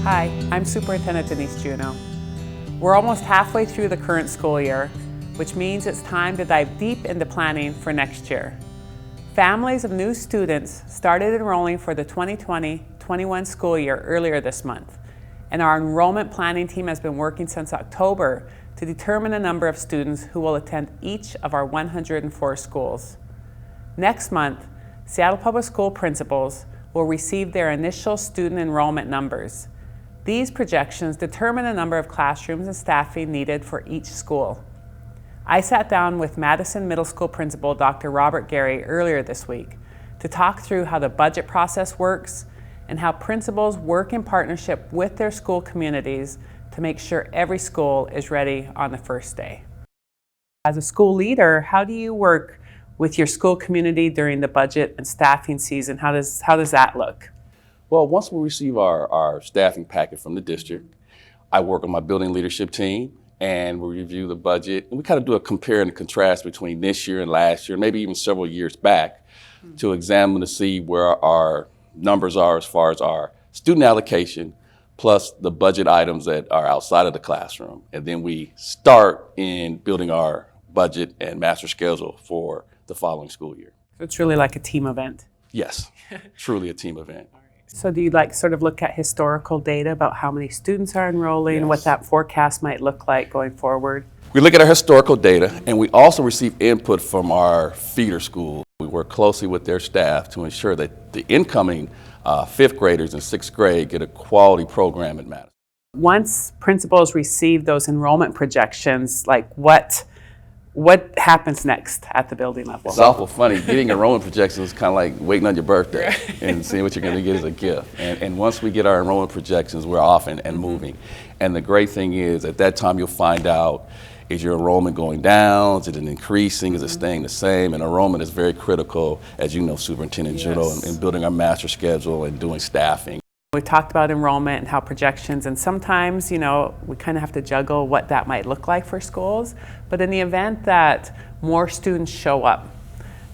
Hi, I'm Superintendent Denise Juneau. We're almost halfway through the current school year, which means it's time to dive deep into planning for next year. Families of new students started enrolling for the 2020-21 school year earlier this month, and our enrollment planning team has been working since October to determine the number of students who will attend each of our 104 schools. Next month, Seattle Public School principals will receive their initial student enrollment numbers. These projections determine the number of classrooms and staffing needed for each school. I sat down with Madison Middle School Principal Dr. Robert Gary earlier this week to talk through how the budget process works and how principals work in partnership with their school communities to make sure every school is ready on the first day. As a school leader, how do you work with your school community during the budget and staffing season? How does that look? Well, once we receive our staffing packet from the district, I work with my building leadership team and we review the budget. And we kind of do a compare and contrast between this year and last year, maybe even several years back, to examine to see where our numbers are as far as our student allocation, plus the budget items that are outside of the classroom. And then we start in building our budget and master schedule for the following school year. So it's really like a team event. Yes, truly a team event. So do you sort of look at historical data about how many students are enrolling, Yes. what that forecast might look like going forward? We look at our historical data, and we also receive input from our feeder schools. We work closely with their staff to ensure that the incoming fifth graders in sixth grade get a quality program at Madison. Once principals receive those enrollment projections, what happens next at the building level? It's awful funny. Getting enrollment projections is kind of like waiting on your birthday and seeing what you're going to get as a gift. And once we get our enrollment projections, we're off and moving. And the great thing is, at that time, you'll find out, is your enrollment going down? Is it increasing? Is it staying the same? And enrollment is very critical, as you know, Superintendent Juneau, in building our master schedule and doing staffing. We talked about enrollment and how projections, and sometimes, we kind of have to juggle what that might look like for schools. But in the event that more students show up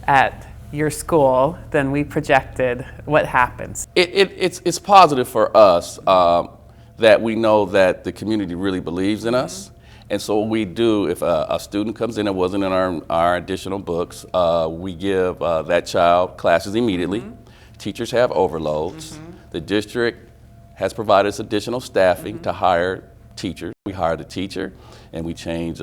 at your school than we projected, what happens? It's positive for us that we know that the community really believes in us. And so what we do, if a student comes in that wasn't in our additional books, we give that child classes immediately. Teachers have overloads. The district has provided us additional staffing to hire teachers. We hire the teacher and we change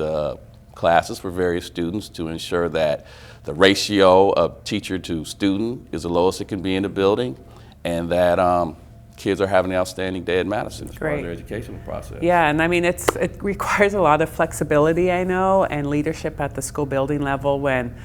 classes for various students to ensure that the ratio of teacher to student is the lowest it can be in the building, and that kids are having an outstanding day at Madison as part of their educational process. Yeah, and I mean, it requires a lot of flexibility, I know, and leadership at the school building level when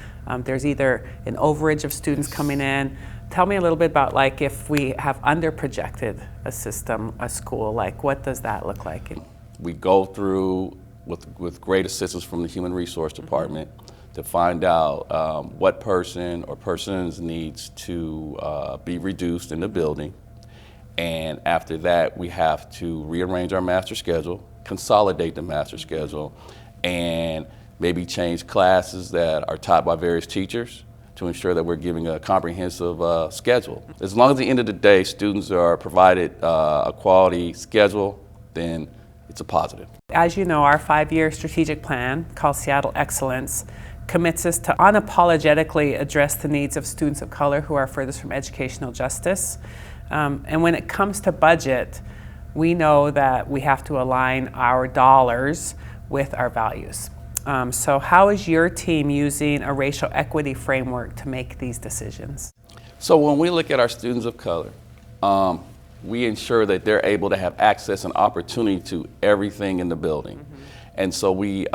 there's either an overage of students coming in. Tell me a little bit about if we have under-projected a school, what does that look like? We go through with great assistance from the Human Resource Department to find out what person or persons needs to be reduced in the building. And after that, we have to rearrange our master schedule, consolidate the master schedule, and maybe change classes that are taught by various teachers to ensure that we're giving a comprehensive schedule. As long as at the end of the day, students are provided a quality schedule, then it's a positive. As you know, our 5-year strategic plan, called Seattle Excellence, commits us to unapologetically address the needs of students of color who are furthest from educational justice. And when it comes to budget, we know that we have to align our dollars with our values. So how is your team using a racial equity framework to make these decisions? So when we look at our students of color, we ensure that they're able to have access and opportunity to everything in the building. And so we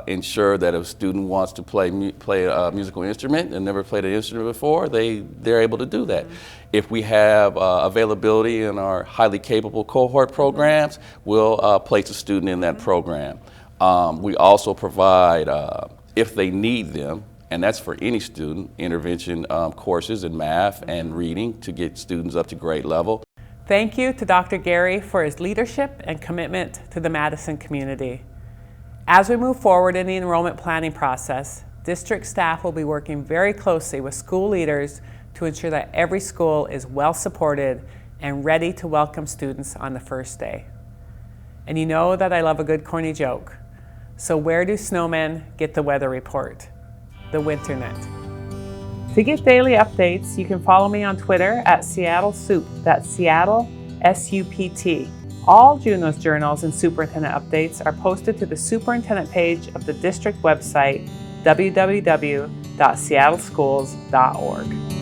ensure that if a student wants to play a musical instrument and never played an instrument before, they're able to do that. If we have availability in our highly capable cohort programs, we'll place a student in that program. We also provide, if they need them, and that's for any student, intervention courses in math and reading to get students up to grade level. Thank you to Dr. Gary for his leadership and commitment to the Madison community. As we move forward in the enrollment planning process, district staff will be working very closely with school leaders to ensure that every school is well supported and ready to welcome students on the first day. And you know that I love a good corny joke. So where do snowmen get the weather report? The Winternet. To get daily updates, you can follow me on Twitter at Seattle Sup. That's Seattle, S-U-P-T. All Juneau's journals and superintendent updates are posted to the superintendent page of the district website, www.seattleschools.org.